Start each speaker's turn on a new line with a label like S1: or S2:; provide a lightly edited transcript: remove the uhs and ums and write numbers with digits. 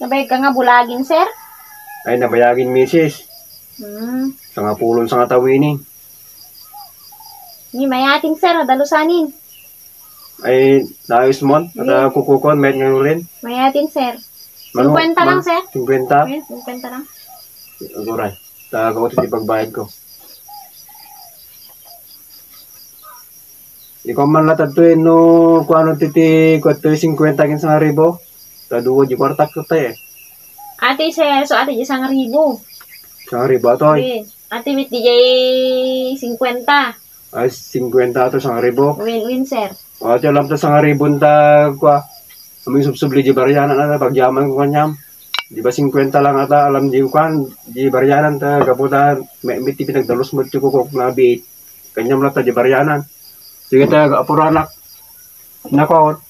S1: Nabay ka nga bulagin, sir?
S2: Ay nabayagin misis. Sa nga pulong sa nga tawinin.
S1: Ni mayating, sir, nadalusanin.
S2: Ay naayos mo at kukukon may nga rin.
S1: Mayating, sir. 50 lang, sir.
S2: 50?
S1: Ayan, 50 lang.
S2: Aguray. Tagaw ito ipagbayad ko. Ikaw man latad to no kung ano titi ko ito 50 kin sa ribo. Taduwa di kwartak ko tayo
S1: Ate, sir, so ate di 1,000.
S2: Sa ribo to ay.
S1: Ate, wit di jay 50.
S2: Ay 50 to sa ribo.
S1: Win-win, sir.
S2: O ati alam to sa ribo ta kwa. Aming subsubli di baryanan na pagyaman ko kanyam. Di ba 50 lang ata alam di kan di baryanan ta kaputa may miti pinagdalos mo ko na bit. Kanyam lata di baryanan. Sige tayo, apuro anak. Nako.